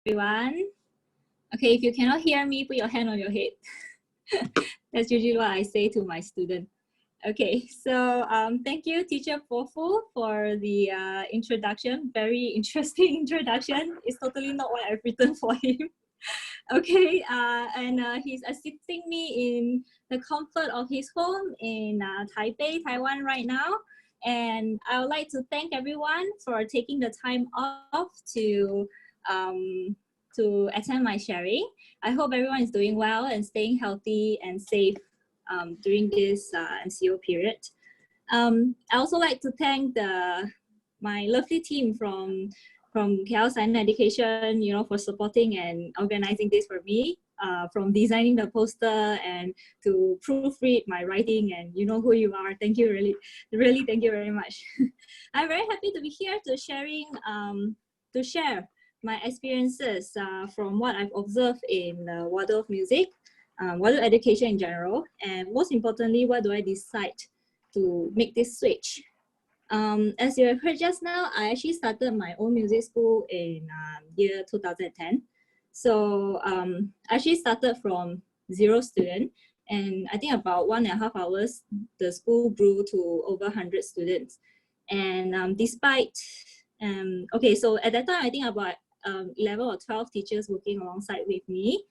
everyone. Okay, if you cannot hear me, put your hand on your head. That's usually what I say to my student. Okay, so thank you, Teacher Pofu, for the introduction. Very interesting introduction. It's totally not what I've written for him. Okay, and he's assisting me in the comfort of his home in Taipei, Taiwan right now. And I would like to thank everyone for taking the time off to attend my sharing. I hope everyone is doing well and staying healthy and safe during this MCO period. I also like to thank my lovely team from Steiner Education, for supporting and organizing this for me, from designing the poster and to proofread my writing, and you know who you are. Thank you, really thank you very much. I'm very happy to be here to share my experiences from what I've observed in Waldorf music, Waldorf education in general, and most importantly, why do I decide to make this switch? As you have heard just now, I actually started my own music school in year 2010. So I actually started from 0 student, and I think about 1.5 hours, the school grew to over 100 students. And despite, okay, so at that time, I think about 11 or 12 teachers working alongside with me.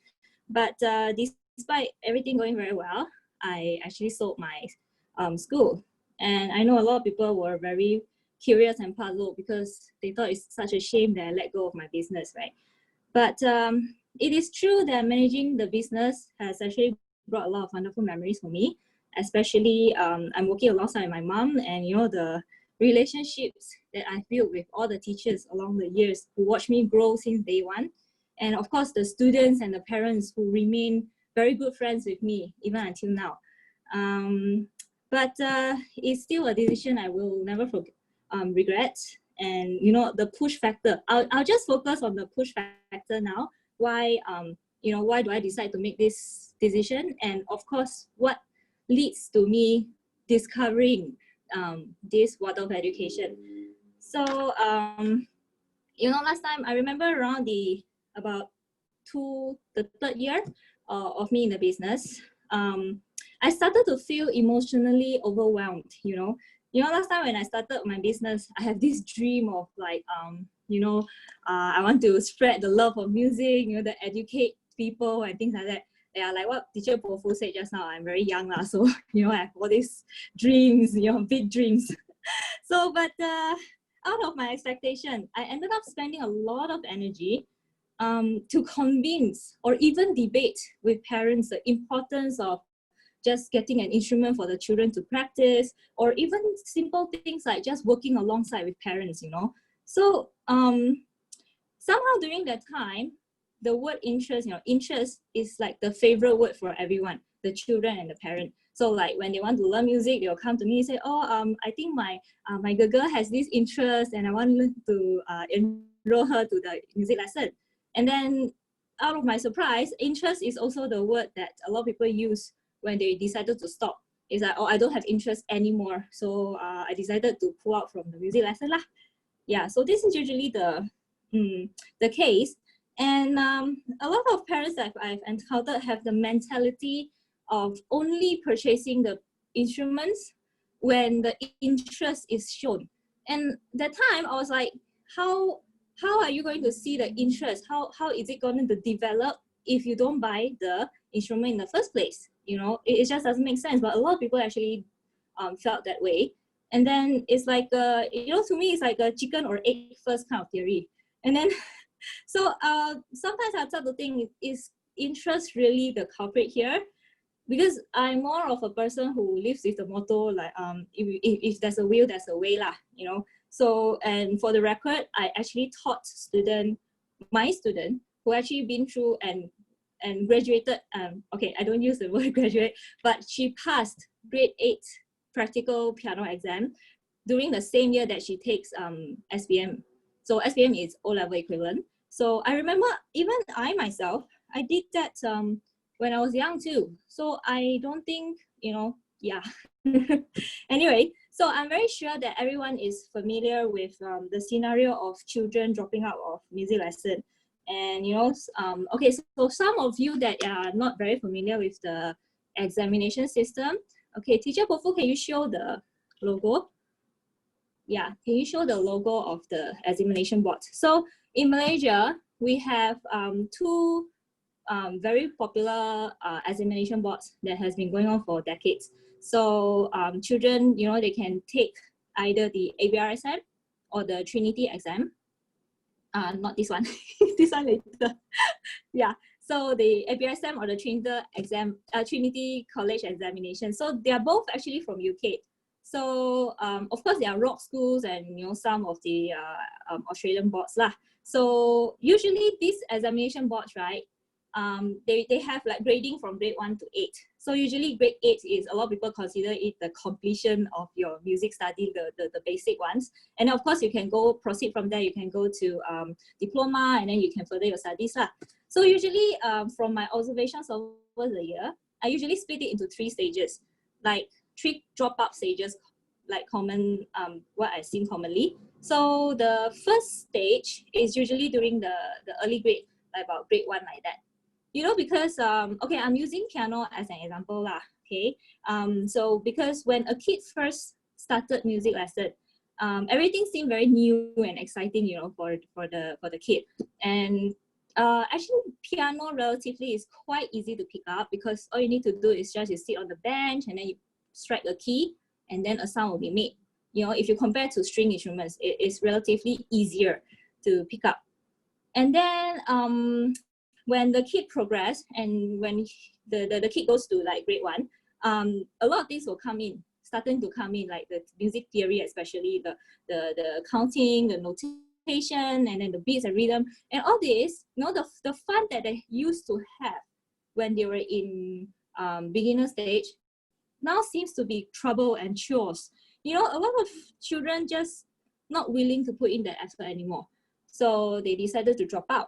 But despite everything going very well, I actually sold my school. And I know a lot of people were very curious and puzzled because they thought it's such a shame that I let go of my business, right? But it is true that managing the business has actually brought a lot of wonderful memories for me, especially I'm working alongside my mom, and the relationships that I've built with all the teachers along the years who watched me grow since day one. And of course, the students and the parents who remain very good friends with me even until now. But it's still a decision I will never regret. And the push factor, I'll just focus on the push factor now. Why why do I decide to make this decision? And of course, what leads to me discovering this Waldorf education. So last time I remember around about the third year of me in the business, I started to feel emotionally overwhelmed. Last time when I started my business, I have this dream of like, I want to spread the love of music, to educate people and things like that. Yeah, like what Teacher Pofu said just now, I'm very young now, so I have all these dreams, big dreams. So, but out of my expectation, I ended up spending a lot of energy to convince or even debate with parents the importance of just getting an instrument for the children to practice, or even simple things like just working alongside with parents, So somehow during that time, the word interest, interest is like the favorite word for everyone, the children and the parent. So like when they want to learn music, they'll come to me and say, oh, I think my girl has this interest and I want to enroll her to the music lesson. And then out of my surprise, interest is also the word that a lot of people use when they decided to stop. It's like, oh, I don't have interest anymore. So I decided to pull out from the music lesson lah. Yeah, so this is usually the case. And a lot of parents that I've encountered have the mentality of only purchasing the instruments when the interest is shown. And that time I was like, how are you going to see the interest? How is it going to develop if you don't buy the instrument in the first place? It just doesn't make sense. But a lot of people actually felt that way. And then it's like, to me, it's like a chicken or egg first kind of theory. And then, so sometimes I start to think, is interest really the culprit here? Because I'm more of a person who lives with the motto, like, if there's a will, there's a way lah, So, and for the record, I actually taught my student who actually been through and graduated, okay, I don't use the word graduate, but she passed grade 8 practical piano exam during the same year that she takes SPM. So SPM is O-level equivalent. So I remember even I myself, I did that when I was young too. So I don't think, yeah. Anyway, so I'm very sure that everyone is familiar with the scenario of children dropping out of music lesson. And you know, okay, so some of you that are not very familiar with the examination system, okay, teacher Pofu, can you show the logo? Yeah, can you show the logo of the examination board? So in Malaysia, we have two very popular examination boards that has been going on for decades. So children, you know, they can take either the ABRSM or the Trinity exam. Not this one, this one later. Yeah, so the ABRSM or the Trinity exam, Trinity College examination. So they are both actually from UK. So of course there are rock schools and you know some of the Australian boards lah. So usually these examination boards, right? They have like grading from grade 1 to 8. So usually grade 8 is, a lot of people consider it the completion of your music study, the basic ones. And of course you can go proceed from there, you can go to diploma and then you can further your studies lah. So usually from my observations over the year, I usually split it into 3 stages, like 3 dropout stages, like common, what I've seen commonly. So the first stage is usually during the early grade, like about grade 1 like that. You know, because, okay, I'm using piano as an example lah, okay? So because when a kid first started music lesson, everything seemed very new and exciting, you know, for the kid. And actually piano relatively is quite easy to pick up because all you need to do is just you sit on the bench and then you strike a key and then a sound will be made. You know, if you compare to string instruments, it is relatively easier to pick up. And then when the kid progress and when the kid goes to like grade 1, a lot of things will come in, starting to come in, like the music theory, especially the counting, the notation, and then the beats and rhythm, and all this, you know, the fun that they used to have when they were in beginner stage now seems to be trouble and chores. You know, a lot of children just not willing to put in the effort anymore. So they decided to drop out.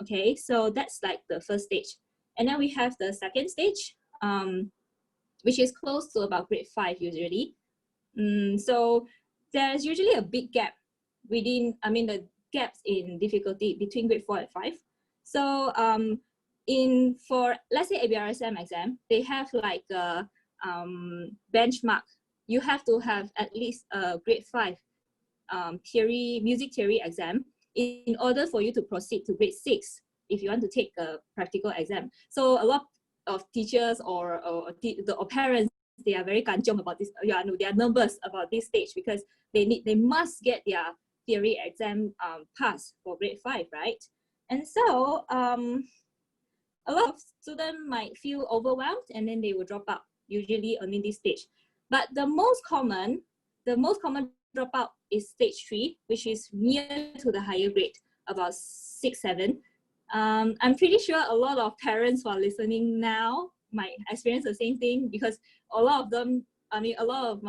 Okay, so that's like the first stage. And then we have the second stage, which is close to about grade 5 usually. So there's usually a big gap within, I mean, the gaps in difficulty between grade 4 and 5. So for, let's say ABRSM exam, they have like a benchmark. You have to have at least a grade 5 music theory exam in order for you to proceed to grade 6 if you want to take a practical exam. So a lot of teachers or parents, they are very kanchong about this. Yeah, no, they are nervous about this stage because they must get their theory exam passed for grade 5, right? And so a lot of students might feel overwhelmed and then they will drop out, usually only this stage. But the most common dropout is stage 3, which is near to the higher grade, about 6, 7. I'm pretty sure a lot of parents who are listening now might experience the same thing because a lot of them, I mean, a lot of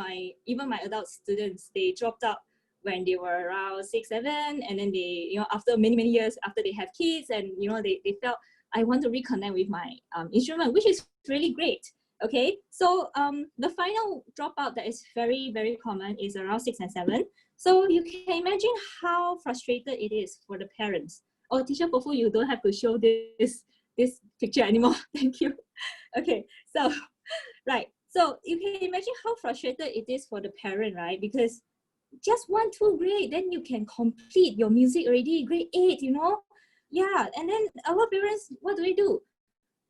even my adult students, they dropped out when they were around 6, 7, and then they, you know, after many years, after they have kids, and you know, they felt, I want to reconnect with my instrument, which is really great. Okay, so the final dropout that is very, very common is around 6 and 7. So you can imagine how frustrated it is for the parents. Oh, Teacher Pofu, you don't have to show this picture anymore. Thank you. Okay, so, right. So you can imagine how frustrated it is for the parent, right? Because just 1, 2 grade, then you can complete your music already, grade 8, you know? Yeah, and then a lot of parents, what do?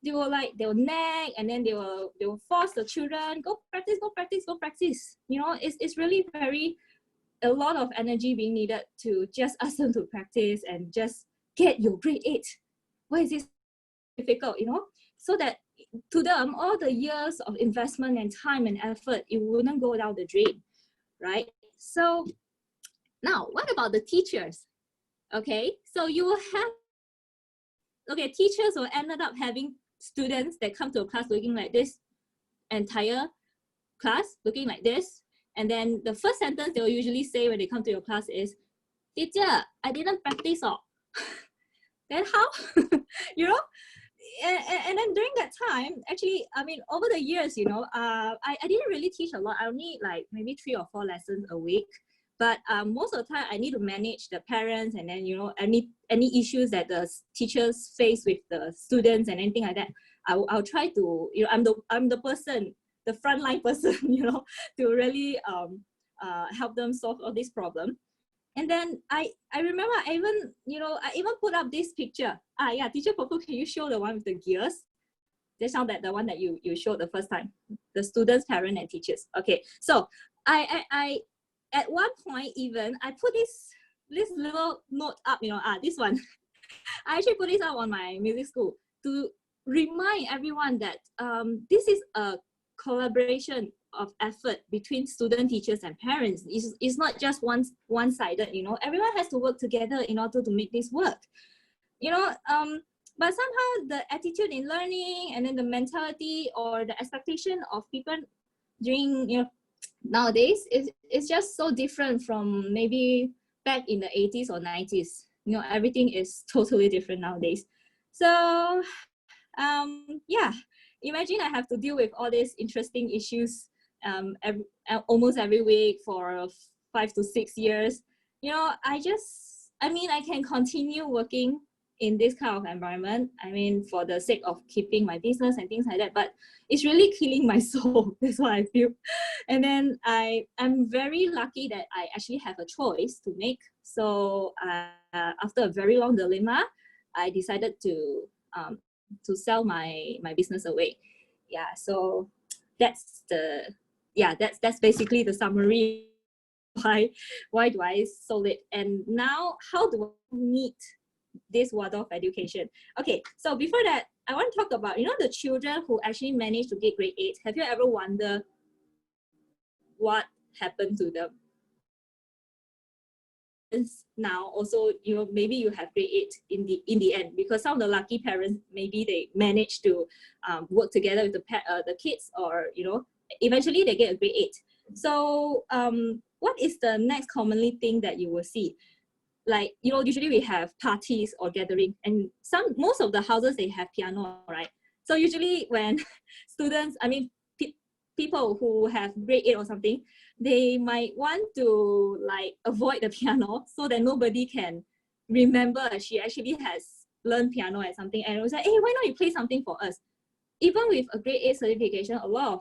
They will nag, and then they will force the children, go practice. You know, it's really a lot of energy being needed to just ask them to practice and just get your grade 8. Why is this difficult, you know? So that to them, all the years of investment and time and effort, it wouldn't go down the drain, right? So now, what about the teachers? Okay, so you will have, okay, teachers will end up having students that come to a class looking like this, entire class looking like this, and then the first sentence they will usually say when they come to your class is, "Teacher, I didn't practice all." Then how? You know? And then during that time, actually, I mean, over the years, you know, I didn't really teach a lot. I only like maybe 3 or 4 lessons a week. But most of the time, I need to manage the parents, and then, you know, any issues that the teachers face with the students and anything like that. I'll try to, you know, I'm the person, the frontline person, you know, to really help them solve all this problem. And then I remember I even, you know, I even put up this picture. Yeah, teacher Popo, can you show the one with the gears? They sound that the one that you showed the first time, the students, parents, and teachers. Okay, so I at one point even I put this little note up, you know, this one. I actually put this up on my music school to remind everyone that this is a collaboration of effort between student, teachers, and parents. It's not just one-sided, you know. Everyone has to work together in order to make this work, you know. But somehow the attitude in learning, and then the mentality or the expectation of people during, you know, nowadays is just so different from maybe back in the 80s or 90s. You know, everything is totally different nowadays. So yeah, imagine I have to deal with all these interesting issues almost every week for 5 to 6 years. You know, I mean, I can continue working in this kind of environment, I mean, for the sake of keeping my business and things like that, but it's really killing my soul. That's what I feel. And then I'm very lucky that I actually have a choice to make. So after a very long dilemma, I decided to sell my business away. Yeah, so that's that's basically the summary. Why do I sold it, and now how do I meet this Waldorf education? Okay, so before that, I want to talk about, you know, the children who actually managed to get grade 8. Have you ever wondered what happened to them? Now also, you know, maybe you have grade 8 in the end, because some of the lucky parents, maybe they manage to work together with the kids, or, you know, eventually they get a grade 8. So what is the next commonly thing that you will see? Like, you know, usually we have parties or gathering, and most of the houses, they have piano, right? So usually when students, I mean, people who have grade 8 or something, they might want to like avoid the piano so that nobody can remember she actually has learned piano at something, and it was like, hey, why not you play something for us? Even with a grade 8 certification, a lot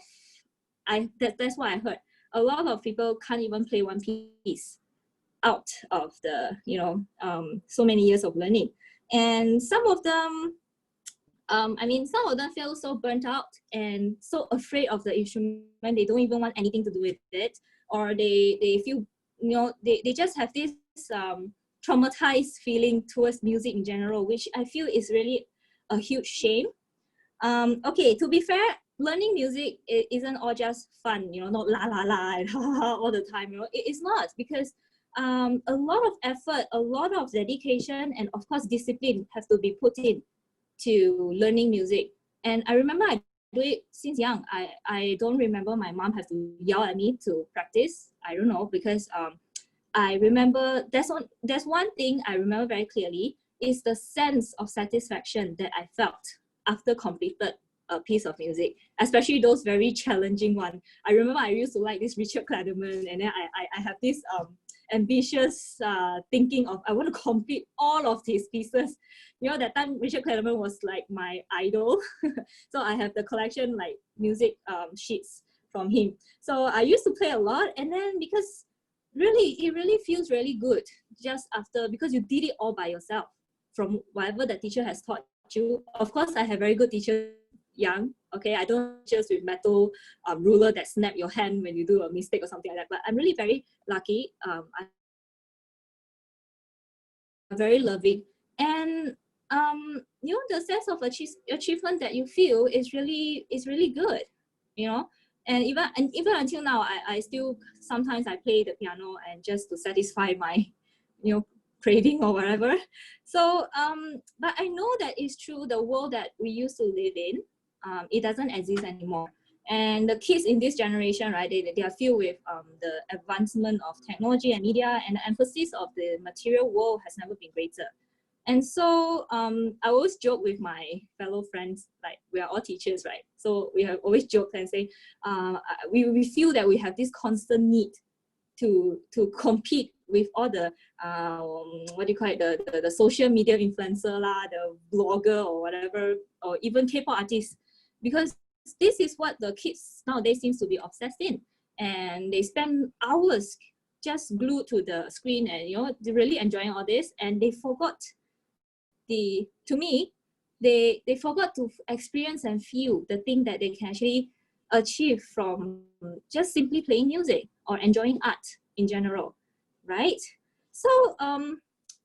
of that's what I heard. A lot of people can't even play one piece out of the, you know, so many years of learning. And some of them, I mean, some of them feel so burnt out and so afraid of the instrument, they don't even want anything to do with it, or they feel, you know, they just have this traumatized feeling towards music in general, which I feel is really a huge shame. Okay, to be fair, learning music isn't all just fun, you know, not la la la and all the time, you know. It's not, because a lot of effort, a lot of dedication, and of course discipline have to be put in to learning music. And I remember I do it since young. I don't remember my mom has to yell at me to practice. I don't know, because I remember there's one thing I remember very clearly, is the sense of satisfaction that I felt after completed a piece of music, especially those very challenging one. I remember I used to like this Richard Clayderman, and then I have this ambitious thinking of I want to complete all of his pieces. You know, that time Richard Clayderman was like my idol. So I have the collection like music sheets from him. So I used to play a lot, and then because really, it really feels really good just after, because you did it all by yourself from whatever the teacher has taught you. Of course, I have very good teachers young. Okay, I don't just with metal ruler that snap your hand when you do a mistake or something like that. But I'm really very lucky. I'm very loving, and you know, the sense of achievement that you feel is really good. You know, and even until now, I still sometimes I play the piano and just to satisfy my, you know, craving or whatever. So but I know that it's true. The world that we used to live in, it doesn't exist anymore. And the kids in this generation, right, they are filled with the advancement of technology and media, and the emphasis of the material world has never been greater. And so I always joke with my fellow friends, like we are all teachers, right? So we have always joked and say, we feel that we have this constant need to compete with all the what do you call it, the social media influencer lah, the blogger or whatever, or even K-pop artists, because this is what the kids nowadays seems to be obsessed in, and they spend hours just glued to the screen, and they're really enjoying all this, and they forgot to me, they forgot to experience and feel the thing that they can actually achieve from just simply playing music or enjoying art in general, right? So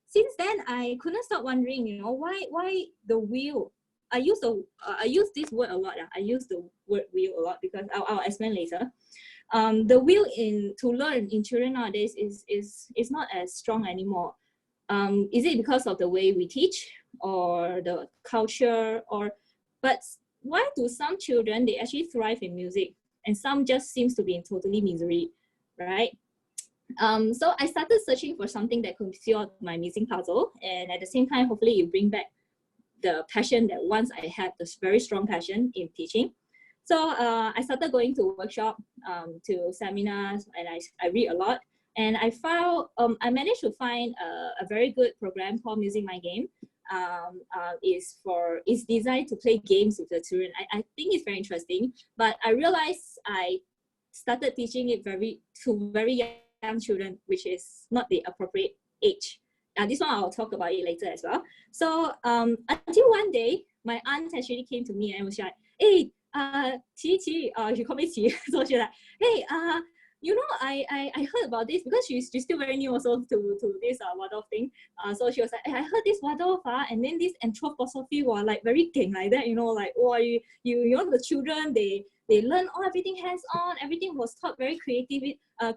since then I couldn't stop wondering, why the wheel. I use this word a lot. I use the word wheel a lot because I'll explain later. The will to learn in children nowadays is not as strong anymore. Is it because of the way we teach or the culture, but why do some children, they actually thrive in music and some just seems to be in totally misery, right? So I started searching for something that could fill my missing puzzle, and at the same time, hopefully it bring back the passion that once I had, this very strong passion in teaching. So I started going to workshop, to seminars, and I read a lot. And I found, I managed to find a very good program called Music My Game. It's designed to play games with the children. I think it's very interesting, but I realized I started teaching it to very young children, which is not the appropriate age. This one I'll talk about it later as well. So until one day, my aunt actually came to me and was like, "Hey, Qi, she called me Qi." So she's like, "Hey, I heard about this," because she's still very new also to this Waldorf thing. So she was like, "Hey, I heard this Waldorf, and then this anthroposophy was like very king like that, like, oh, you the children, they learn everything hands on, everything was taught very creatively, and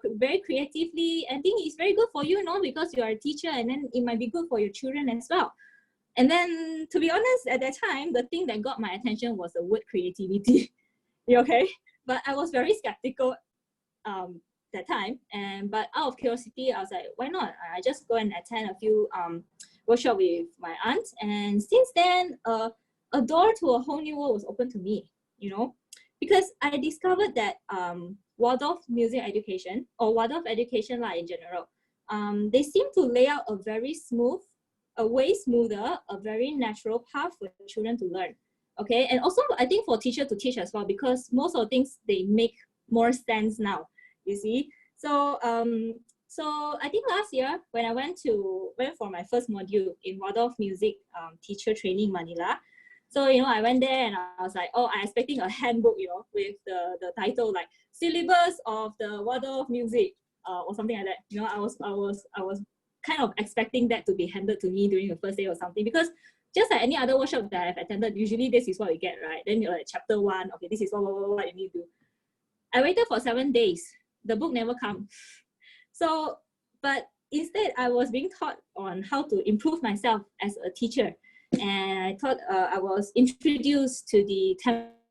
think it's very good for you, because you are a teacher, and then it might be good for your children as well." And then, to be honest, at that time, the thing that got my attention was the word creativity. Okay, but I was very skeptical that time, but out of curiosity, I was like, why not? I just go and attend a few workshop with my aunt, and since then, a door to a whole new world was open to me, because I discovered that Waldorf music education, or Waldorf education in general, they seem to lay out a way smoother, a very natural path for children to learn. Okay, and also I think for teacher to teach as well, because most of the things, they make more sense now, you see. So so I think last year when I went for my first module in Waldorf music teacher training Manila. So I went there and I was like, oh, I'm expecting a handbook, with the title like syllabus of the Waldorf music or something like that. I was kind of expecting that to be handed to me during the first day or something, because just like any other workshop that I've attended, usually this is what we get, right? Then you're like chapter 1, okay, this is what you need to do. I waited for 7 days. The book never come. So, but instead I was being taught on how to improve myself as a teacher. And I thought I was introduced to the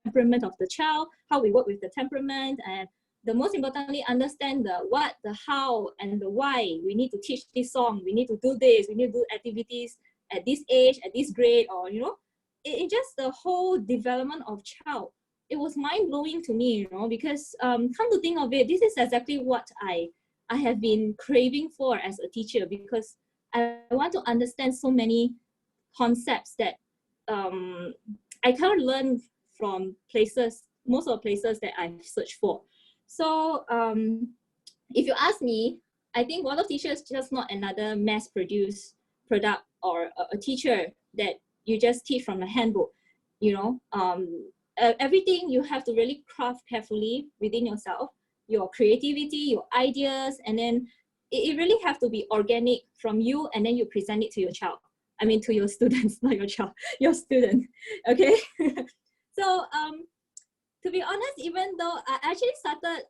temperament of the child, how we work with the temperament, and the most importantly, understand the what, the how, and the why. We need to teach this song, we need to do this, we need to do activities at this age, at this grade, or it just the whole development of child. It was mind-blowing to me, because come to think of it, this is exactly what I have been craving for as a teacher, because I want to understand so many concepts that I can't learn from most of the places that I've searched for. So if you ask me, I think Waldorf teacher is just not another mass-produced product or a teacher that you just teach from a handbook. Everything you have to really craft carefully within yourself, your creativity, your ideas, and then it really have to be organic from you, and then you present it to your child. I mean, to your students, not your child, your student. Okay. So to be honest, even though I actually started,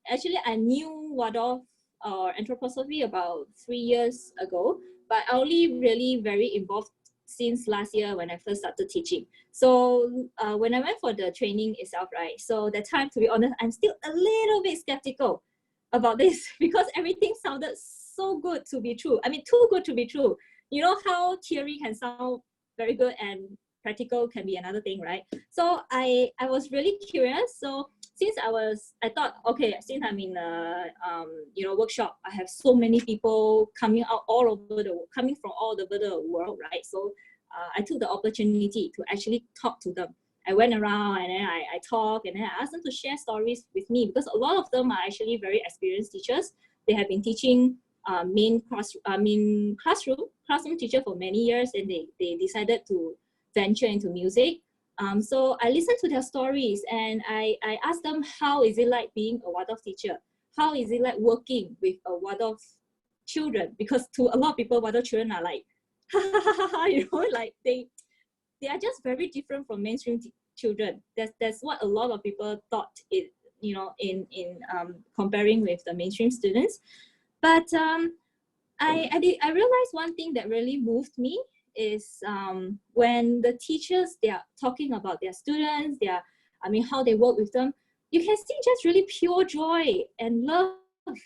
actually I knew Waldorf or anthroposophy about 3 years ago, but I only really very involved since last year when I first started teaching. So when I went for the training itself, right? So that time, to be honest, I'm still a little bit skeptical about this, because everything sounded so good to be true. I mean, too good to be true. You know how theory can sound very good and practical can be another thing, right? So I was really curious. So since I thought, okay, since I'm in a workshop, I have so many people coming from all over the world, right? So I took the opportunity to actually talk to them. I went around and then I talked, and then I asked them to share stories with me, because a lot of them are actually very experienced teachers. They have been teaching classroom teacher for many years, and they decided to venture into music. So I listened to their stories, and I asked them, how is it like being a Waldorf teacher? How is it like working with a Waldorf children? Because to a lot of people, Waldorf children are like, like they are just very different from mainstream children. That's what a lot of people thought it, in comparing with the mainstream students. But I realized one thing that really moved me is when the teachers, they are talking about their students, how they work with them, you can see just really pure joy and love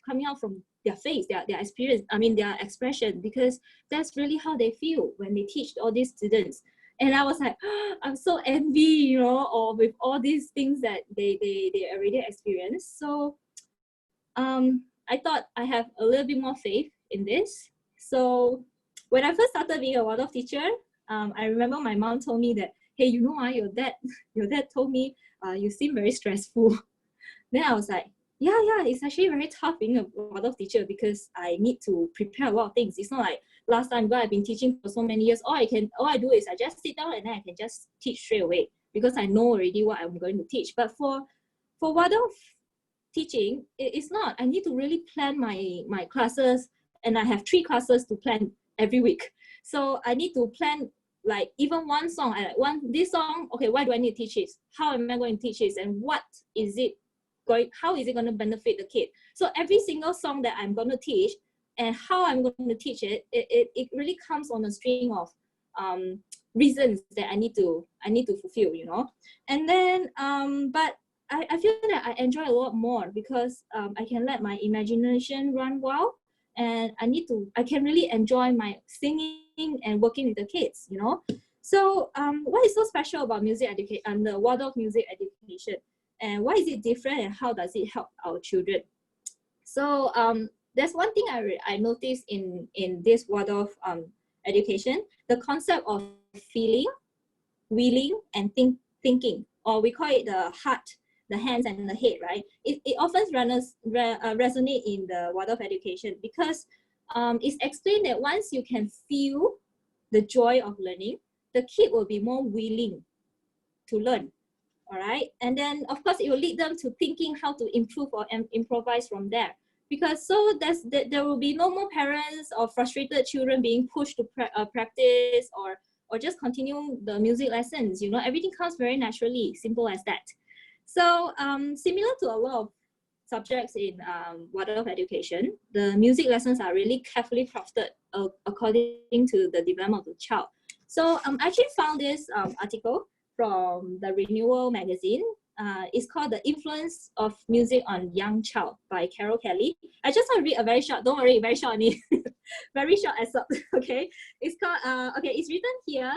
coming out from their face, their experience, their expression, because that's really how they feel when they teach all these students. And I was like, oh, I'm so envy, or with all these things that they already experienced. So I thought I have a little bit more faith in this. So when I first started being a Waldorf teacher, I remember my mom told me that, hey, your dad told me you seem very stressful. Then I was like, yeah, it's actually very tough being a Waldorf teacher, because I need to prepare a lot of things. It's not like last time, where I've been teaching for so many years, all I do is I just sit down and then I can just teach straight away, because I know already what I'm going to teach. But for Waldorf teaching, it's not. I need to really plan my classes, and I have 3 classes to plan every week. So I need to plan, like, even one song. This song, okay, why do I need to teach it? How am I going to teach it? And how is it going to benefit the kid? So every single song that I'm going to teach and how I'm going to teach it, it really comes on a string of reasons that I need to fulfill, And then, but I feel that I enjoy a lot more, because I can let my imagination run wild, and I can really enjoy my singing and working with the kids, So what is so special about music education and the Waldorf music education? And why is it different, and how does it help our children? So there's one thing I noticed in this Waldorf education, the concept of feeling, willing, and thinking, or we call it the heart, the hands, and the head, right? It often resonate in the Waldorf education, because it's explained that once you can feel the joy of learning, the kid will be more willing to learn. All right, and then of course it will lead them to thinking how to improve or improvise from there, because there will be no more parents or frustrated children being pushed to practice or just continue the music lessons. Everything comes very naturally, simple as that. So similar to a lot of subjects in Waldorf education, the music lessons are really carefully crafted according to the development of the child. So I actually found this article from the Renewal magazine. It's called The Influence of Music on Young Child by Carol Kelly. I just want to read a very short, don't worry, very short only, very short excerpt, okay? It's called, it's written here,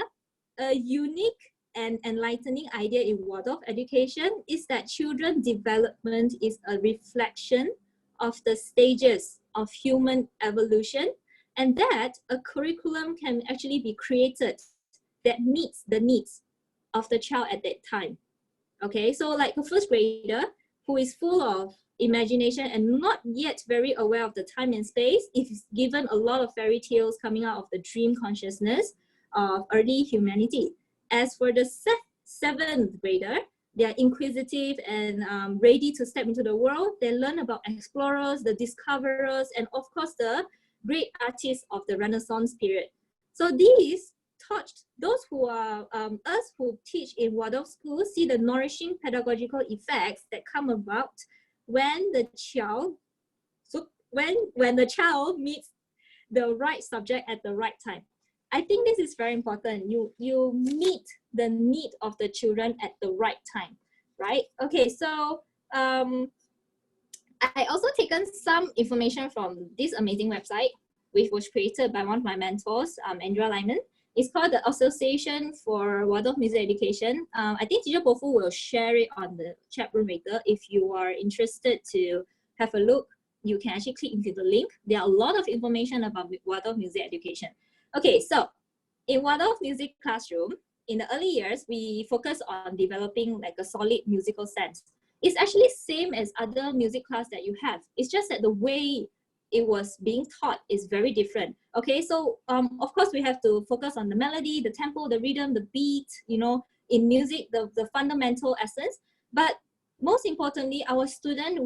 a unique and enlightening idea in Waldorf education is that children's development is a reflection of the stages of human evolution, and that a curriculum can actually be created that meets the needs of the child at that time. Okay, so like a first grader who is full of imagination and not yet very aware of the time and space, is given a lot of fairy tales coming out of the dream consciousness of early humanity. As for the 7th grader, they are inquisitive and ready to step into the world. They learn about explorers, the discoverers, and of course the great artists of the Renaissance period. So these touched those who are us who teach in Waldorf schools see the nourishing pedagogical effects that come about when the child when the child meets the right subject at the right time. I think this is very important. You meet the need of the children at the right time, right? Okay, so I also taken some information from this amazing website, which was created by one of my mentors, Andrea Lyman. It's called the Association for Waldorf Music Education. I think Teacher Bofu will share it on the chat room later. If you are interested to have a look, you can actually click into the link. There are a lot of information about Waldorf Music Education. Okay, so in Waldorf Music Classroom, in the early years, we focus on developing like a solid musical sense. It's actually same as other music class that you have. It's just that the way it was being taught is very different. Okay, so of course we have to focus on the melody, the tempo, the rhythm, the beat, you know, in music, the fundamental essence. But most importantly, our students,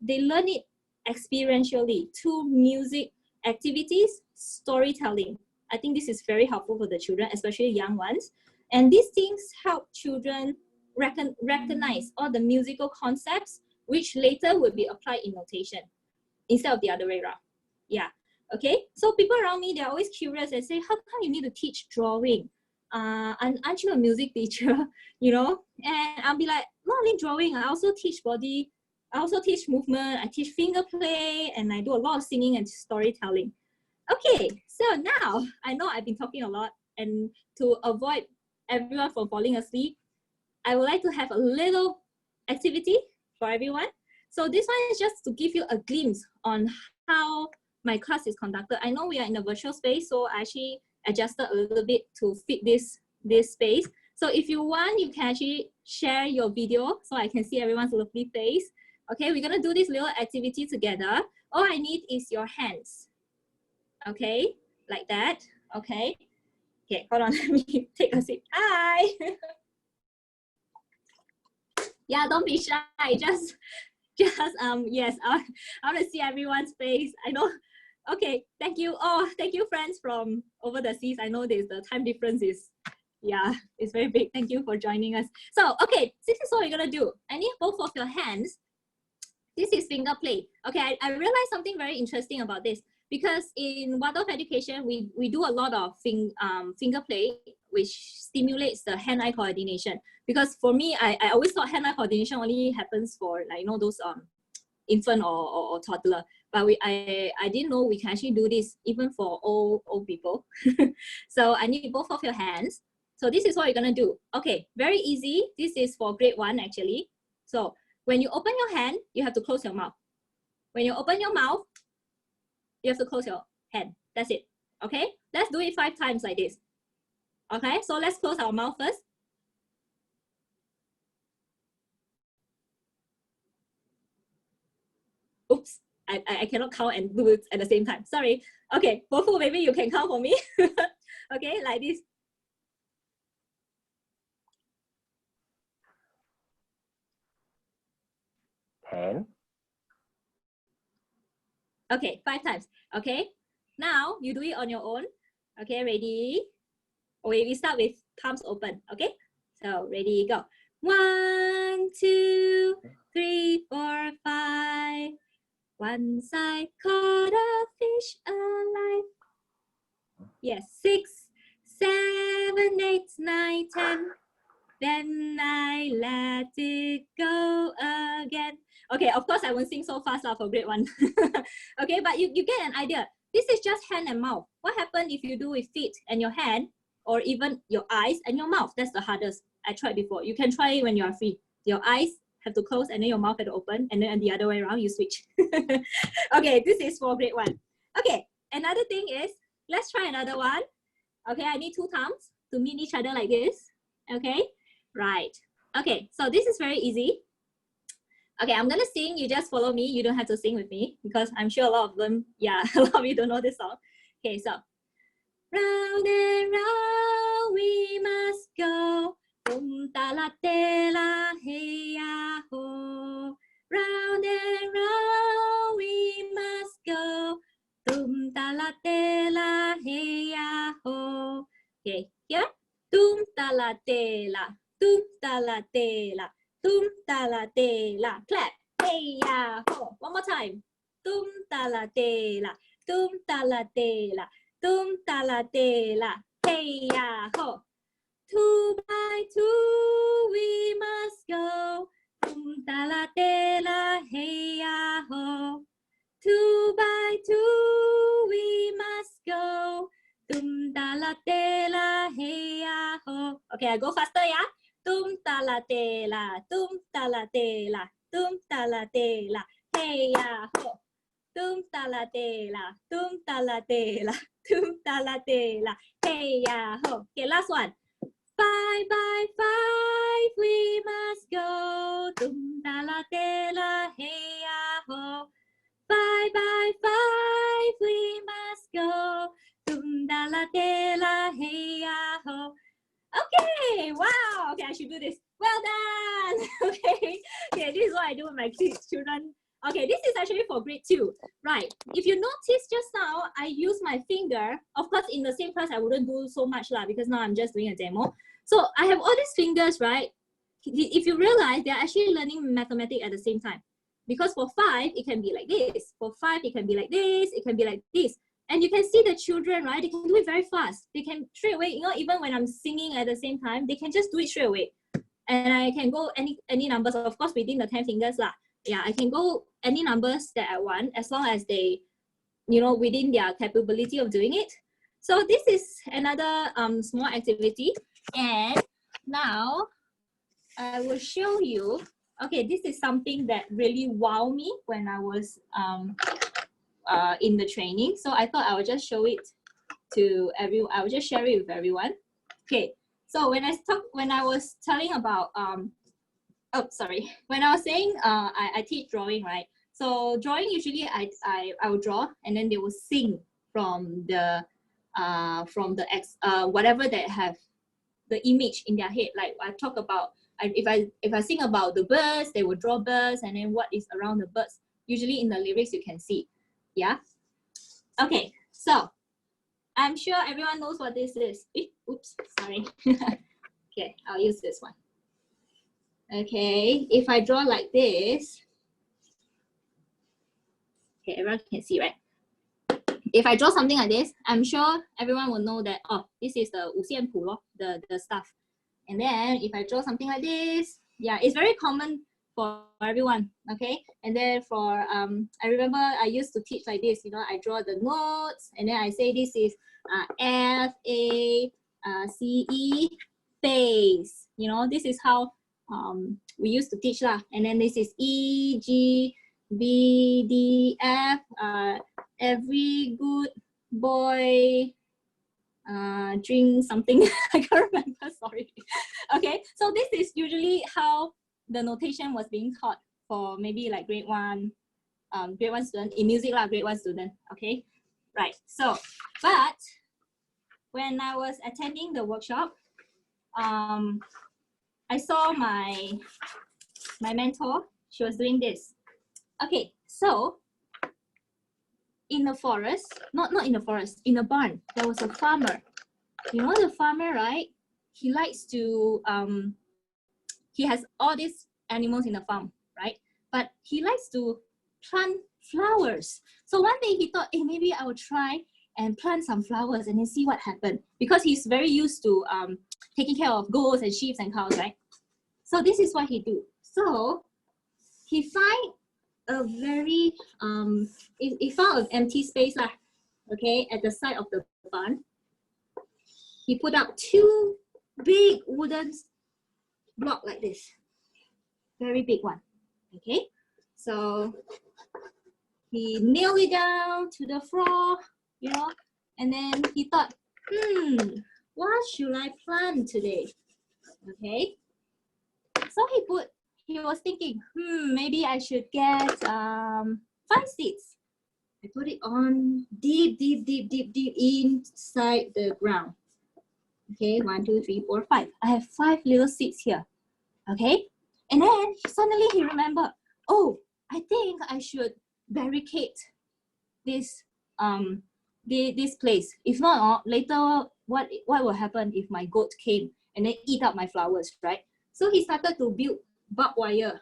they learn it experientially through music activities, storytelling. I think this is very helpful for the children, especially young ones. And these things help children recognize all the musical concepts, which later will be applied in notation instead of the other way around. Yeah, okay. So people around me, they're always curious and say, how come you need to teach drawing? Aren't you a music teacher? You know? And I'll be like, not only drawing, I also teach body, I also teach movement, I teach finger play, and I do a lot of singing and storytelling. Okay, so now I know I've been talking a lot, and to avoid everyone from falling asleep, I would like to have a little activity for everyone. So this one is just to give you a glimpse on how my class is conducted. I know we are in a virtual space, so I actually adjusted a little bit to fit this space. So if you want, you can actually share your video so I can see everyone's lovely face. Okay, we're gonna do this little activity together. All I need is your hands. Okay, like that. Okay. Okay, hold on, let me take a seat. Hi. Yeah, don't be shy. Just yes, I want to see everyone's face. I know. Okay, thank you. Oh, thank you, friends from over the seas. I know the time difference is, yeah, it's very big. Thank you for joining us. So, okay, this is what we're gonna do. I need both of your hands. This is finger play. Okay, I realized something very interesting about this, because in Waldorf education, we do a lot of finger play, which stimulates the hand-eye coordination. Because for me, I always thought hand-eye coordination only happens for, like, you know, those infant or toddler. But I didn't know we can actually do this even for old people. So I need both of your hands. So this is what you're gonna do. Okay, very easy. This is for grade 1 actually. So when you open your hand, you have to close your mouth. When you open your mouth, you have to close your hand. That's it. Okay, let's do it 5 times like this. Okay, so let's close our mouth first. Oops, I cannot count and do it at the same time. Sorry. Okay, Bofu, maybe you can count for me. Okay, like this. Okay, 5 times. Okay, now you do it on your own. Okay, ready? Okay, we start with palms open. Okay, so ready, go. 1, 2, 3, 4, 5. Once I caught a fish alive. Yes, 6, 7, 8, 9, 10. Then I let it go again. Okay, of course I won't sing so fast for grade 1. Okay, but you get an idea. This is just hand and mouth. What happens if you do with feet and your hand, or even your eyes and your mouth? That's the hardest. I tried before. You can try it when you are free. Your eyes have to close and then your mouth have to open, and then the other way around, you switch. Okay, this is for grade 1. Okay, another thing is, let's try another one. Okay, I need 2 thumbs to meet each other like this. Okay, right. Okay, so this is very easy. Okay, I'm gonna sing. You just follow me. You don't have to sing with me because I'm sure a lot of them, yeah, a lot of you don't know this song. Okay, so round and round we must go. Ta la te la hey ya ho. Round and round we must go. Ta la te la hey ya ho. Okay, here. Ta la te la. Ta la te la. Ta la te la. Clap. Hey ya ho. One more time. Ta la te la. Ta la te la. Ta la te la. Hey ya ho. 2 by 2 we must go. Ta la te la. Hey ya ho. 2 by 2 we must go. tum ta la te la, hey ya ho. Okay, I go faster, yeah. Tum ta la te la, tum ta la te la, tum ta la te la, hey ya ho. Tum ta la te la, tum ta la te la, tum ta la te la, hey ya ho. Okay, last one. 5 by 5 we must go. Tum ta la te la, hey ya ho. 5 by 5 we must go. Tum ta la te la, hey ya ho. Okay, wow. Okay, I should do this. Well done. Okay, this is what I do with my kids, children. Okay, this is actually for grade 2. Right, if you notice just now, I use my finger. Of course, in the same class, I wouldn't do so much lah, because now I'm just doing a demo. So I have all these fingers, right? If you realize, they're actually learning mathematics at the same time. Because for 5, it can be like this. For 5, it can be like this. It can be like this. And you can see the children, right? They can do it very fast. They can straight away, you know, even when I'm singing at the same time, they can just do it straight away. And I can go any numbers, of course, within the 10 fingers lah. Yeah, I can go any numbers that I want, as long as they, you know, within their capability of doing it. So this is another small activity. And now I will show you. Okay, this is something that really wowed me when I was in the training. So I thought I would just show it to everyone. I will just share it with everyone. Okay, so when I was telling about when I was saying I teach drawing, right? So drawing, usually I will draw, and then they will sing from the whatever they have the image in their head. Like I talk about, if I sing about the birds, they will draw birds, and then what is around the birds. Usually in the lyrics you can see. Yeah. Okay, so I'm sure everyone knows what this is. Oops, sorry. Okay, I'll use this one. Okay, if I draw like this, okay, everyone can see, right? If I draw something like this, I'm sure everyone will know that, oh, this is the 五线谱, the stuff. And then if I draw something like this, yeah, it's very common for everyone, okay? And then for, I remember I used to teach like this, you know, I draw the notes, and then I say this is F, A, C, E, bass. You know, this is how we used to teach lah. And then this is E, G, B, D, F, every good boy drink something. I can't remember, sorry. Okay, so this is usually how the notation was being taught for maybe like grade 1 student in music lah, grade 1 student. Okay, right. So, but when I was attending the workshop, I saw my mentor. She was doing this. Okay, so in the forest, not in the forest, in a barn, there was a farmer. You know the farmer, right? He likes to, he has all these animals in the farm, right? But he likes to plant flowers. So one day he thought, hey, maybe I will try and plant some flowers and then see what happened. Because he's very used to taking care of goats and sheep and cows, right? So this is what he do. So he find a very, he found an empty space lah, okay, at the side of the barn. He put up 2 big wooden block like this, very big one, okay. So he nailed it down to the floor, you know, and then he thought, what should I plant today? Okay, so he was thinking, maybe I should get 5 seeds. I put it on deep inside the ground. Okay, 1, 2, 3, 4, 5. I have 5 little seeds here. Okay, and then suddenly he remembered, oh, I think I should barricade this this place. If not, later what will happen if my goat came and then eat up my flowers, right? So he started to build barbed wire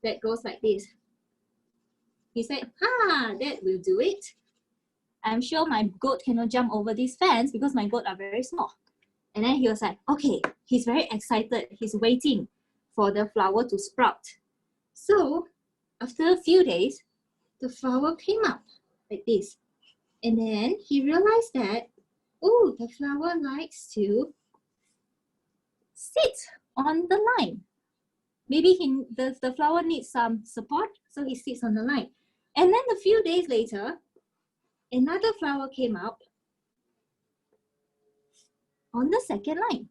that goes like this. He said, that will do it. I'm sure my goat cannot jump over this fence because my goats are very small. And then he was like, okay, he's very excited. He's waiting for the flower to sprout. So after a few days, the flower came up like this. And then he realized that oh, the flower likes to sit on the line. Maybe the flower needs some support, so he sits on the line. And then a few days later, another flower came up on the second line.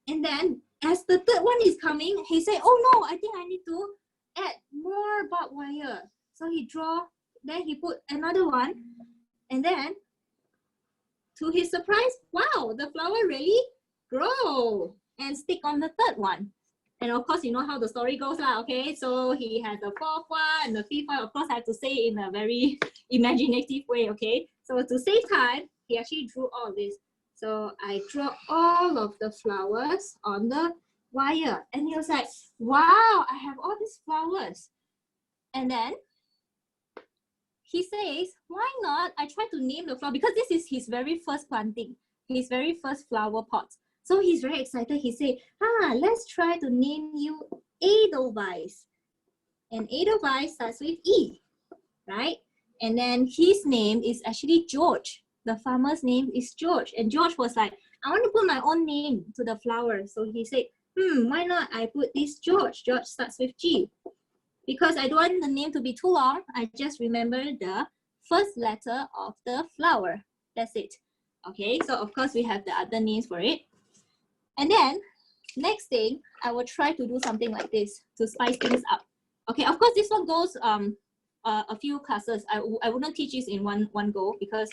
And then as the third one is coming, he said, oh no, I think I need to add more barbed wire. So then he put another one. And then to his surprise, wow, the flower really grow and stick on the third one. And of course, you know how the story goes lah, okay? So he had the fourth one and the fifth one. Of course, I have to say in a very imaginative way, okay? So to save time, he actually drew all of this. So I drew all of the flowers on the wire. And he was like, wow, I have all these flowers. And then he says, why not I try to name the flower? Because this is his very first planting, his very first flower pot. So he's very excited. He said, let's try to name you Edelweiss. And Edelweiss starts with E, right? And then his name is actually George. The farmer's name is George. And George was like, I want to put my own name to the flower. So he said, why not I put this George? George starts with G. Because I don't want the name to be too long, I just remember the first letter of the flower. That's it. Okay, so of course we have the other names for it. And then next thing, I will try to do something like this to spice things up. Okay, of course this one goes a few classes. I wouldn't teach this in one go because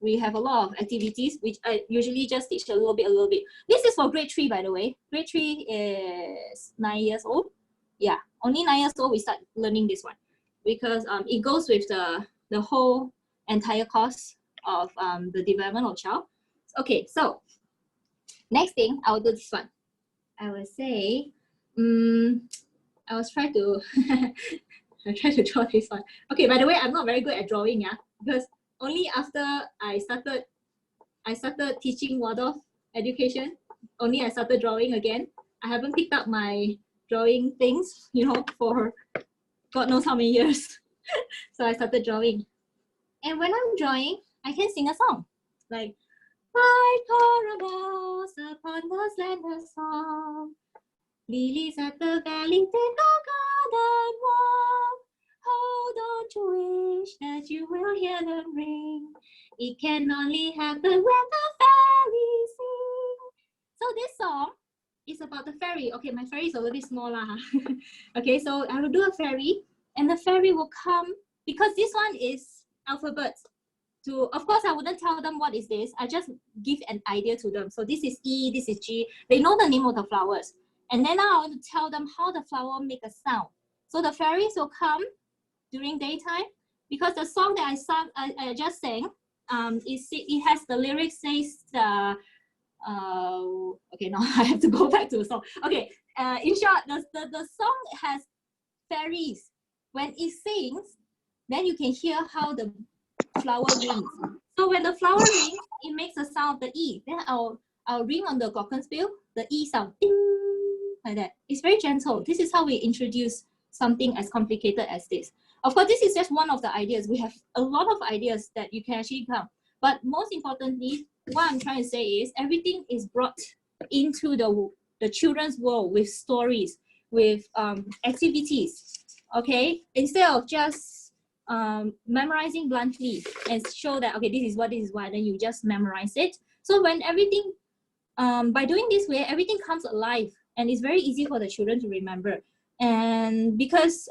we have a lot of activities which I usually just teach a little bit. This is for grade 3, by the way. Grade 3 is 9 years old. Yeah, only 9 years old we start learning this one because it goes with the whole entire course of the development of child. Okay, so next thing I will do this one. I will say, I was trying to I try to draw this one. Okay, by the way, I'm not very good at drawing, yeah, because only after I started teaching Waldorf education, only I started drawing again. I haven't picked up my drawing things, you know, for God knows how many years. So I started drawing. And when I'm drawing, I can sing a song. Like, bright caravels upon the slender song, lilies at the valley in the garden walk. Oh, don't you wish that you will hear them ring? It can only happen when the fairies sing. So this song is about the fairy. Okay, my fairy is a little bit smaller. Okay, so I will do a fairy, and the fairy will come because this one is alphabet. Of course, I wouldn't tell them what is this. I just give an idea to them. So this is E, this is G. They know the name of the flowers. And then now I want to tell them how the flower make a sound. So the fairies will come during daytime because the song that I just sang, it has the lyrics says okay, now I have to go back to the song. Okay, in short, the song has fairies. When it sings, then you can hear how the flower rings. So when the flower rings, it makes a sound of the E. Then I'll ring on the glockenspiel, the E sound, ding, like that. It's very gentle. This is how we introduce something as complicated as this. Of course, this is just one of the ideas. We have a lot of ideas that you can actually come. But most importantly, what I'm trying to say is everything is brought into the children's world with stories, with activities, okay? Instead of just memorizing bluntly and show that, okay, this is what, then you just memorize it. So when everything, by doing this way, everything comes alive and it's very easy for the children to remember. And because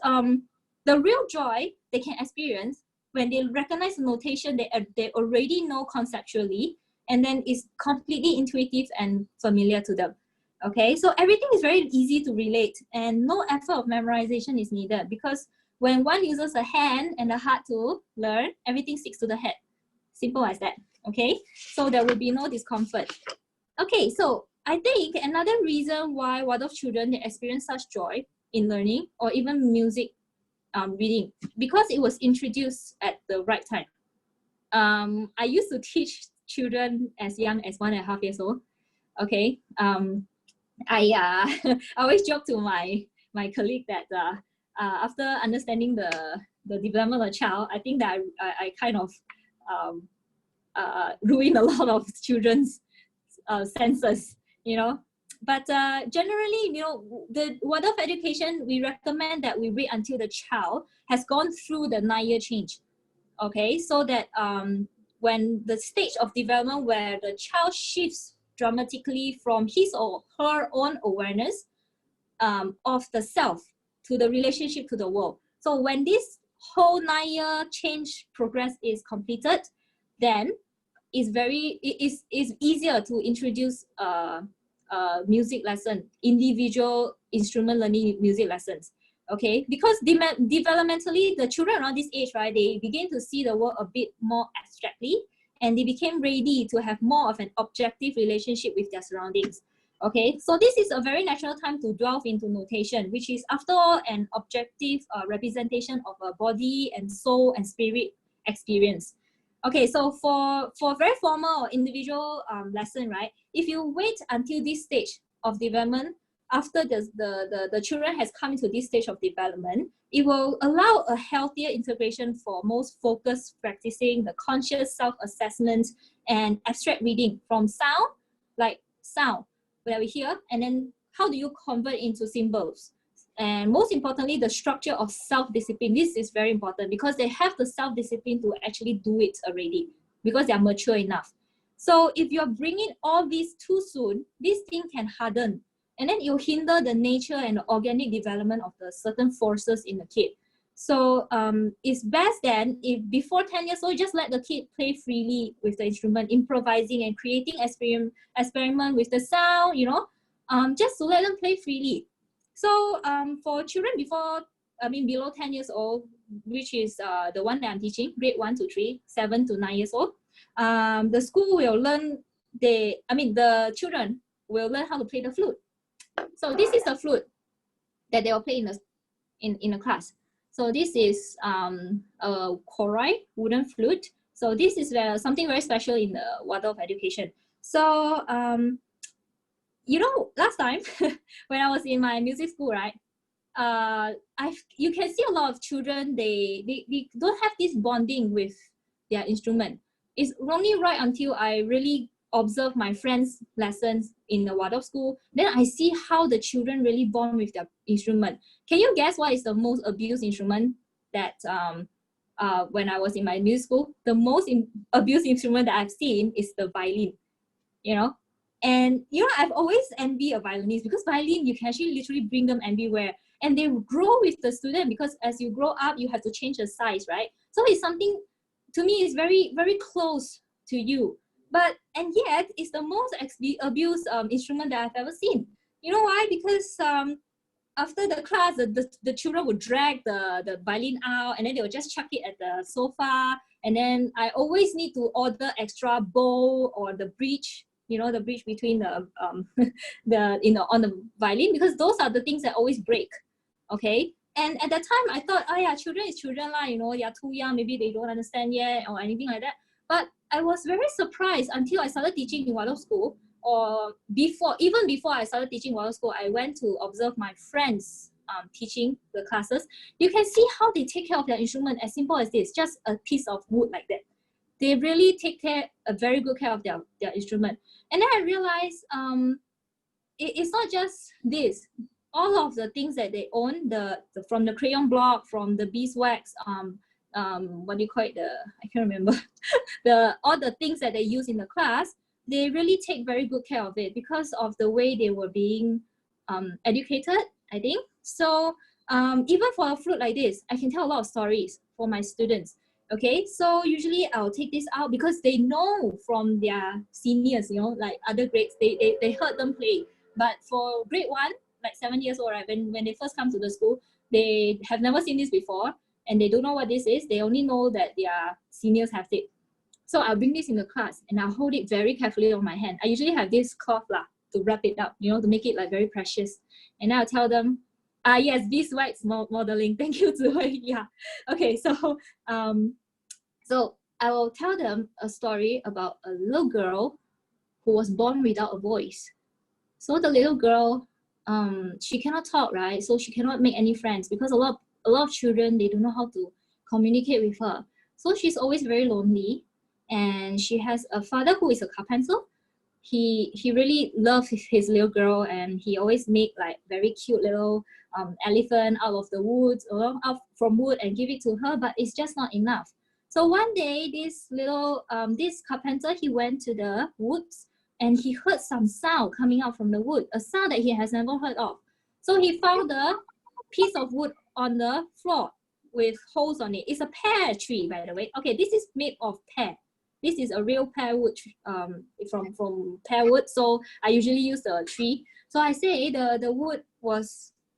the real joy they can experience when they recognize the notation, they already know conceptually, and then it's completely intuitive and familiar to them. Okay, so everything is very easy to relate and no effort of memorization is needed because when one uses a hand and a heart to learn, everything sticks to the head. Simple as that, okay? So there will be no discomfort. Okay, so I think another reason why Waldorf children they experience such joy in learning or even music reading, because it was introduced at the right time. I used to teach children as young as 1.5 years old. Okay, I always joke to my colleague that after understanding the development of a child, I think that I kind of ruin a lot of children's senses, you know. But generally, you know, the Waldorf education, we recommend that we wait until the child has gone through the 9-year change, okay? So that when the stage of development where the child shifts dramatically from his or her own awareness of the self to the relationship to the world. So when this whole 9-year change progress is completed, then it is easier to introduce music lesson, individual instrument learning music lessons, okay? Because developmentally, the children around this age, right, they begin to see the world a bit more abstractly, and they became ready to have more of an objective relationship with their surroundings, okay? So this is a very natural time to delve into notation, which is after all an objective representation of a body and soul and spirit experience. Okay, so for very formal or individual lesson, right, if you wait until this stage of development, after the children has come into this stage of development, it will allow a healthier integration for most focused practicing the conscious self-assessment and abstract reading from sound, like sound that we hear, and then how do you convert into symbols? And most importantly, the structure of self-discipline. This is very important because they have the self-discipline to actually do it already because they are mature enough. So if you're bringing all these too soon, this thing can harden, and then you hinder the nature and the organic development of the certain forces in the kid. So it's best then if before 10 years old, just let the kid play freely with the instrument, improvising and creating experiment with the sound, you know, just to let them play freely. So for children below 10 years old, which is the one that I'm teaching, grade 1 to 3, 7 to 9 years old, the school will learn, the children will learn how to play the flute. So this is the flute that they will play in the class. So this is a Korai wooden flute. So this is something very special in the Waldorf education. So you know, last time when I was in my music school, right, you can see a lot of children, they don't have this bonding with their instrument. It's only right until I really observe my friends' lessons in the Waldorf school, then I see how the children really bond with their instrument. Can you guess what is the most abused instrument that when I was in my music school? The most abused instrument that I've seen is the violin, you know? And you know, I've always envied a violinist because violin, you can actually literally bring them everywhere, and they grow with the student because as you grow up, you have to change the size, right? So it's something, to me, is very, very close to you. And yet, it's the most abused instrument that I've ever seen. You know why? Because after the class, the children would drag the violin out, and then they would just chuck it at the sofa. And then I always need to order extra bow or the bridge, you know, the bridge between the on the violin, because those are the things that always break. Okay. And at that time, I thought, oh yeah, children is children lah, you know, they are too young, maybe they don't understand yet or anything like that. But I was very surprised until I started teaching in Waldorf school, or even before I started teaching Waldorf school, I went to observe my friends teaching the classes. You can see how they take care of their instrument, as simple as this, just a piece of wood like that. They really take a very good care of their instrument. And then I realized it's not just this. All of the things that they own, from the crayon block, from the beeswax, what do you call it? I can't remember. all the things that they use in the class, they really take very good care of it because of the way they were being educated, I think. So even for a flute like this, I can tell a lot of stories for my students. Okay, so usually I'll take this out because they know from their seniors, you know, like other grades, they heard them play. But for grade 1, like 7 years old, right, when they first come to the school, they have never seen this before and they don't know what this is. They only know that their seniors have it. So I'll bring this in the class and I'll hold it very carefully on my hand. I usually have this cloth to wrap it up, you know, to make it like very precious. And I'll tell them, yes, beeswax modeling. Thank you, Zihui. Yeah. Okay, so so I will tell them a story about a little girl who was born without a voice. So the little girl, she cannot talk, right? So she cannot make any friends because a lot of children, they don't know how to communicate with her. So she's always very lonely. and she has a father who is a carpenter. He really loves his little girl, and he always make like very cute little elephant out of the woods, or out from wood, and give it to her, but it's just not enough. So one day, this little this carpenter, he went to the woods, and he heard some sound coming out from the wood, a sound that he has never heard of. So he found a piece of wood on the floor with holes on it. It's a pear tree, by the way. Okay, this is made of pear. This is a real pear wood from pear wood. So I usually use the tree. So I say the wood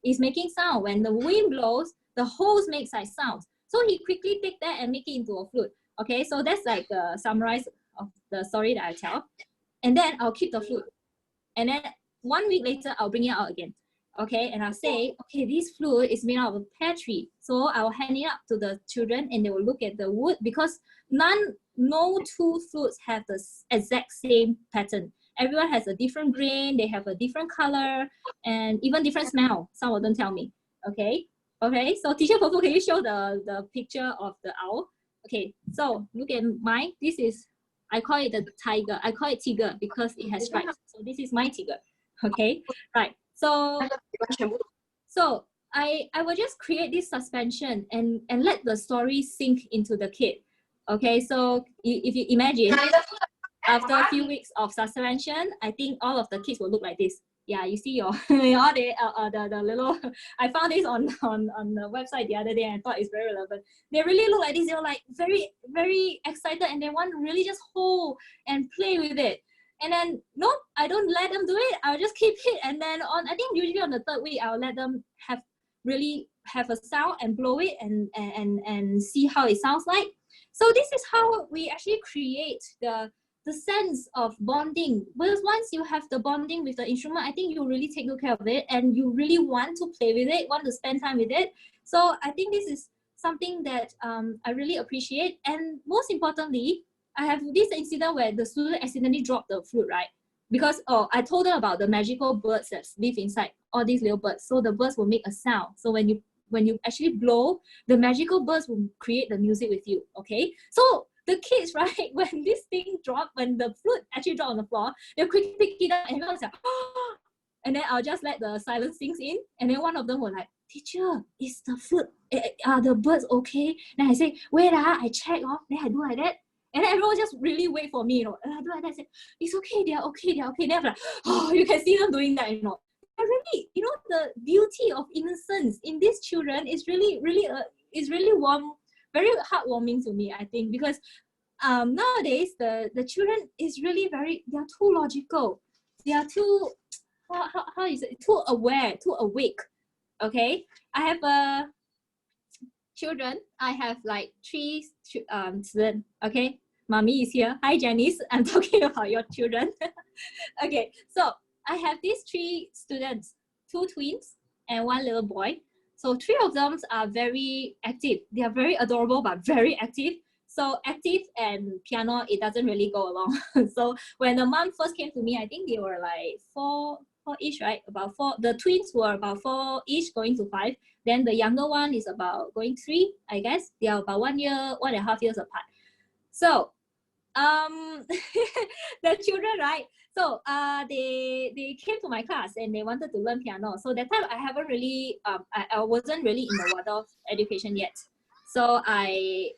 is making sound. When the wind blows, the holes make like sounds. So he quickly take that and make it into a flute. Okay, so that's like the summarize of the story that I tell. And then I'll keep the flute. And then 1 week later, I'll bring it out again. Okay, and I'll say, okay, this flute is made out of a pear tree. So I'll hand it up to the children, and they will look at the wood, because no two flutes have the exact same pattern. Everyone has a different grain, they have a different color, and even different smell. Some of them tell me. Okay, so teacher Popo, can you show the picture of the owl? Okay, so look at mine. This is, I call it the tiger. I call it tiger because it has stripes. So this is my tiger. Okay, right. So I will just create this suspension and let the story sink into the kid. Okay, so if you imagine, after a few weeks of suspension, I think all of the kids will look like this. Yeah, you see your all the little. I found this on the website the other day, and I thought it's very relevant. They really look like this. They're like very excited, and they want to really just hold and play with it. And then, no, I don't let them do it. I'll just keep it. And then I think usually on the 3rd week, I'll let them really have a sound and blow it and see how it sounds like. So this is how we actually create the sense of bonding. Because once you have the bonding with the instrument, I think you really take good care of it, and you really want to play with it, want to spend time with it. So I think this is something that I really appreciate. And most importantly, I have this incident where the student accidentally dropped the flute, right? Because I told them about the magical birds that live inside, all these little birds. So the birds will make a sound. So when you actually blow, the magical birds will create the music with you, okay? So the kids, right, when this thing dropped, when the flute actually dropped on the floor, they'll quickly pick it up, and everyone's like, oh! And then I'll just let the silence sink in. And then one of them will like, teacher, is the flute, are the birds okay? Then I say, wait, I check, then I do like that. And then everyone just really wait for me, and I do like that. I say, it's okay, they're okay. Then I'm like, oh, you can see them doing that, Really, the beauty of innocence in these children is really warm, very heartwarming to me, I think, because nowadays the children is really they are too logical. They are too, how is it, too aware, too awake. Okay, I have children. I have like 3 students. Okay, mommy is here. Hi, Janice. I'm talking about your children. Okay, so I have these 3 students, 2 twins and 1 little boy. So 3 of them are very active. They are very adorable, but very active. So active and piano, it doesn't really go along. So when the mom first came to me, I think they were like 4-ish, right? About 4. The twins were about 4-ish, going to 5. Then the younger one is about going 3, I guess. They are about 1 year, 1.5 years apart. So the children, right? So they came to my class and they wanted to learn piano. So that time I haven't really I wasn't really in the Waldorf education yet. So I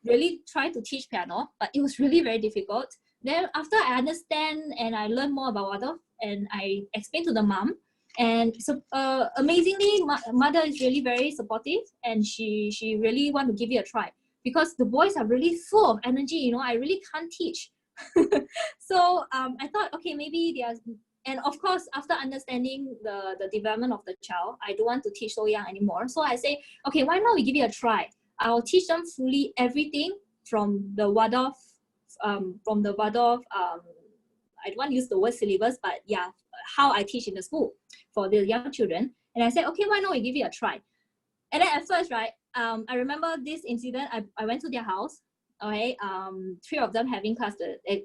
really tried to teach piano, but it was really very difficult. Then after I understand and I learned more about Waldorf, and I explained to the mom, and so amazingly, mother is really very supportive, and she really want to give it a try, because the boys are really full of energy. I really can't teach. So I thought, okay, maybe they are, and of course, after understanding the development of the child, I don't want to teach so young anymore. So I say, okay, why not we give it a try? I'll teach them fully everything from the Waldorf, I don't want to use the word syllabus, but yeah, how I teach in the school for the young children. And I said, okay, why not we give it a try? And then at first, right, I remember this incident. I went to their house, okay, 3 of them having class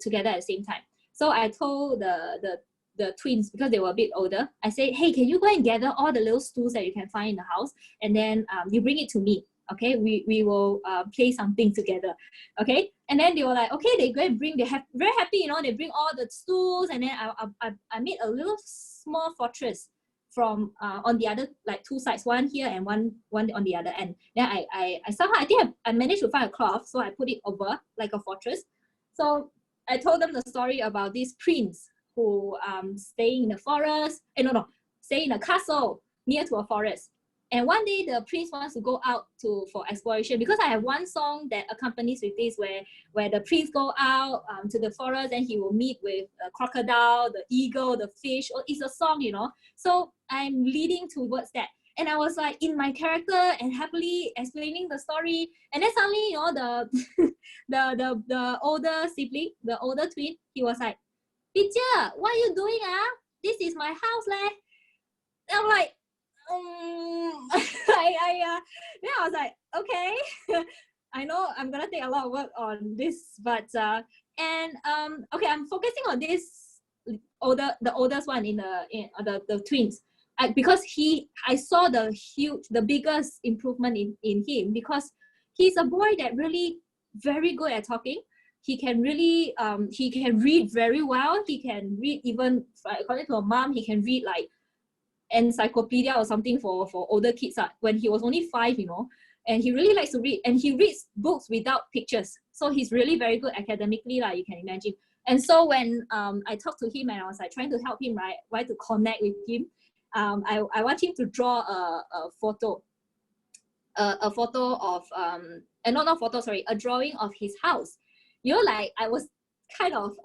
together at the same time. So I told the twins, because they were a bit older, I said, hey, can you go and gather all the little stools that you can find in the house, and then you bring it to me. Okay, we will play something together. Okay, and then they were like, okay, they go and bring, very happy, you know, they bring all the stools, and then I made a little small fortress from on the other, like 2 sides, one here and one on the other end. Then I somehow, I think I managed to find a cloth, so I put it over like a fortress. So I told them the story about this prince who stay in the forest, stay in a castle near to a forest. And one day the prince wants to go out for exploration, because I have one song that accompanies with this, where the prince go out to the forest and he will meet with a crocodile, the eagle, the fish. It's a song, you know. So I'm leading towards that. And I was like in my character and happily explaining the story. And then suddenly, you know, the older sibling, the older twin, he was like, "Teacher, what are you doing? This is my house, leh." And I'm like, yeah, I was like, okay. I know I'm gonna take a lot of work on this, but okay, I'm focusing on this the oldest one in the twins, because I saw the biggest improvement in him, because he's a boy that really very good at talking. He can really he can read very well. He can read, even according to a mom, he can read like encyclopedia or something for older kids when he was only 5, you know. And he really likes to read, and he reads books without pictures, so he's really very good academically, like you can imagine. And so when I talked to him and I was like trying to help him, right, to connect with him, I want him to draw a photo of not photo, sorry, a drawing of his house. You know, like I was kind of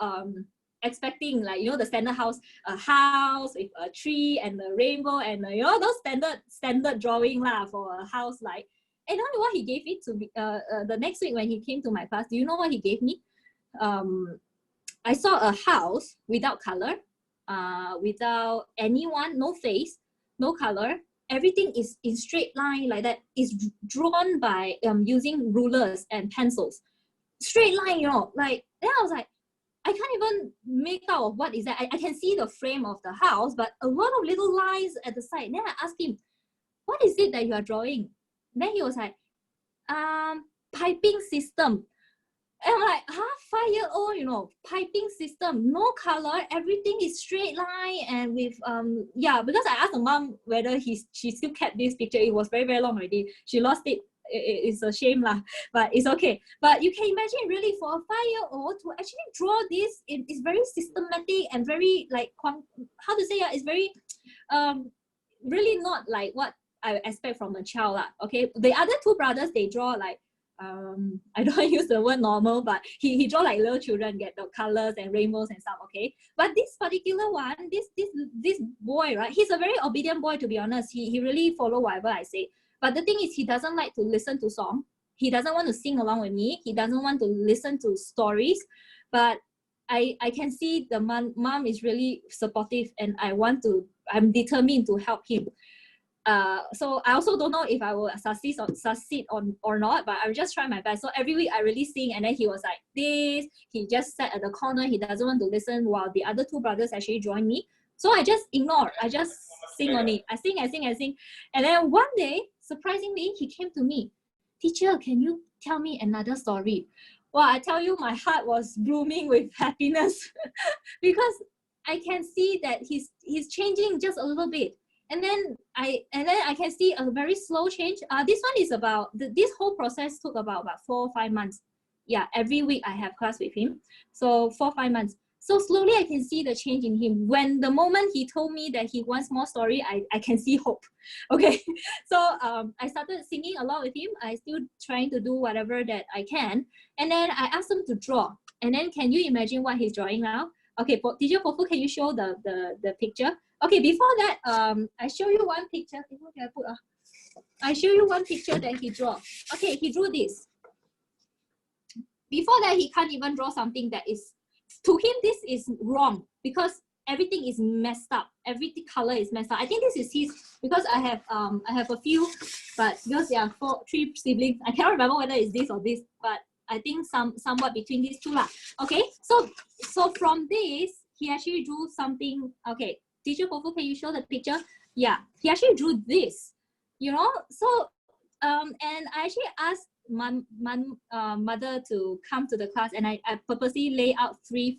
expecting, like, you know, the standard house, a house with a tree and a rainbow and you know, those standard drawing lah for a house, like. And you know what he gave it to me the next week when he came to my class? Do you know what he gave me? I saw a house without color, without anyone, no face, no color. Everything is in straight line like that. It's drawn by using rulers and pencils. Straight line, you know, like. Then I was like, I can't even make out of what is that. I can see the frame of the house, but a lot of little lines at the side. Then I asked him, what is it that you are drawing? Then he was like, piping system. And I'm like, 5-year-old, you know, piping system, no color, everything is straight line. And with yeah, because I asked the mom whether she still kept this picture. It was very, very long already. She lost it. It's a shame lah, but it's okay. But you can imagine, really, for a 5-year-old to actually draw this, it's very systematic and very, like, how to say, it's very really not like what I expect from a child lah. Okay, the other 2 brothers, they draw like I don't use the word normal, but he draw like little children, get the colors and rainbows and stuff. Okay, but this particular one, this boy, right, he's a very obedient boy, to be honest. He really follow whatever I say. But the thing is, he doesn't like to listen to song. He doesn't want to sing along with me. He doesn't want to listen to stories. But I can see the mom is really supportive, and I'm determined to help him. So I also don't know if I will succeed or not, but I'll just try my best. So every week I really sing, and then he was like this. He just sat at the corner. He doesn't want to listen, while the other 2 brothers actually join me. So I just ignore. I just sing only. I sing. And then one day, surprisingly, he came to me. Teacher, can you tell me another story? Well, I tell you, my heart was blooming with happiness because I can see that he's changing just a little bit. And then I can see a very slow change. This one is about, this whole process took about 4 or 5 months. Yeah, every week I have class with him. So 4 or 5 months. So slowly I can see the change in him. When the moment he told me that he wants more story, I can see hope. Okay, so I started singing a lot with him. I still trying to do whatever that I can. And then I asked him to draw. And then can you imagine what he's drawing now? Okay, Teacher Pofu, can you show the picture? Okay, before that, I show you one picture. I show you one picture that he drew. Okay, he drew this. Before that, he can't even draw something that is, to him, this is wrong, because everything is messed up. Every color is messed up. I think this is his, because I have a few, but because there are 3 siblings, I cannot remember whether it's this or this, but I think somewhat between these 2 lah. Okay, so from this, he actually drew something. Okay, Teacher Pofu, can you show the picture? Yeah, he actually drew this. You know, so and I actually asked my mother to come to the class, and I purposely lay out three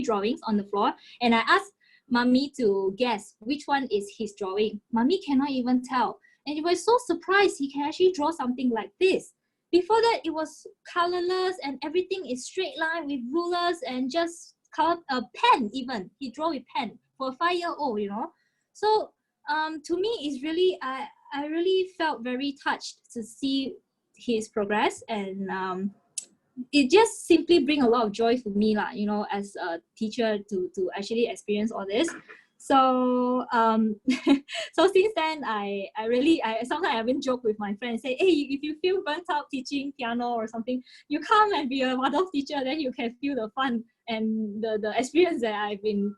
drawings on the floor, and I asked Mommy to guess which one is his drawing. Mommy cannot even tell. And he was so surprised he can actually draw something like this. Before that, it was colorless and everything is straight line with rulers and just color, pen even. He draw with pen for a 5-year-old, you know. So to me, it's really, I really felt very touched to see his progress, and it just simply bring a lot of joy for me, you know, as a teacher to actually experience all this. So so since then, I sometimes I even joke with my friends, say, hey, if you feel burnt out teaching piano or something, you come and be a Waldorf teacher, then you can feel the fun and the experience that I've been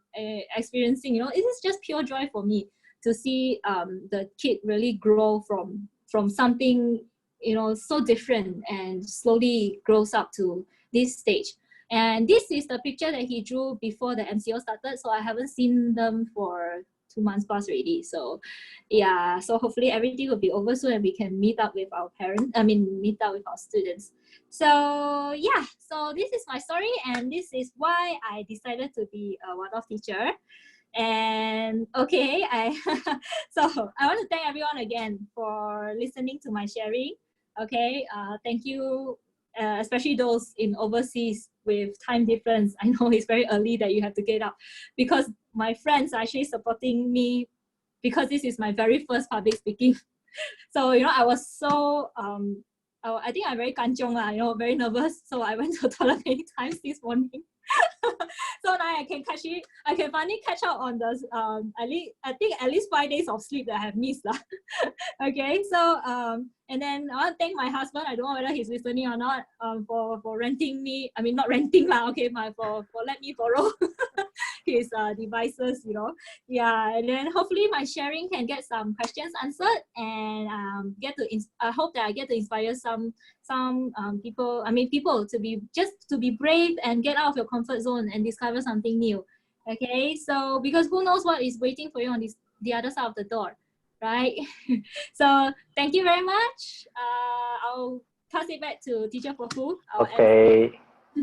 experiencing. You know, it is just pure joy for me to see the kid really grow from something, you know, so different, and slowly grows up to this stage. And this is the picture that he drew before the MCO started, so I haven't seen them for 2 months plus already. So yeah, so hopefully everything will be over soon and we can meet up with our meet up with our students. So yeah, so this is my story, and this is why I decided to be a Waldorf teacher. And okay, so I want to thank everyone again for listening to my sharing. Okay, thank you, especially those in overseas with time difference. I know it's very early that you have to get up, because my friends are actually supporting me, because this is my very first public speaking. So, you know, I was so, I think I'm very kanchong, you know, very nervous. So I went to the toilet many times this morning. So now I can finally catch up on the at least 5 days of sleep that I have missed. Okay, so and then I want to thank my husband. I don't know whether he's listening or not, for renting me. I mean, not renting lah. Okay, for let me borrow his devices. You know, yeah. And then hopefully my sharing can get some questions answered, and I hope that I get to inspire some people. I mean, people to be brave and get out of your comfort zone and discover something new. Okay, so because who knows what is waiting for you on the other side of the door, right? So thank you very much. I'll pass it back to Teacher Pofu. Okay.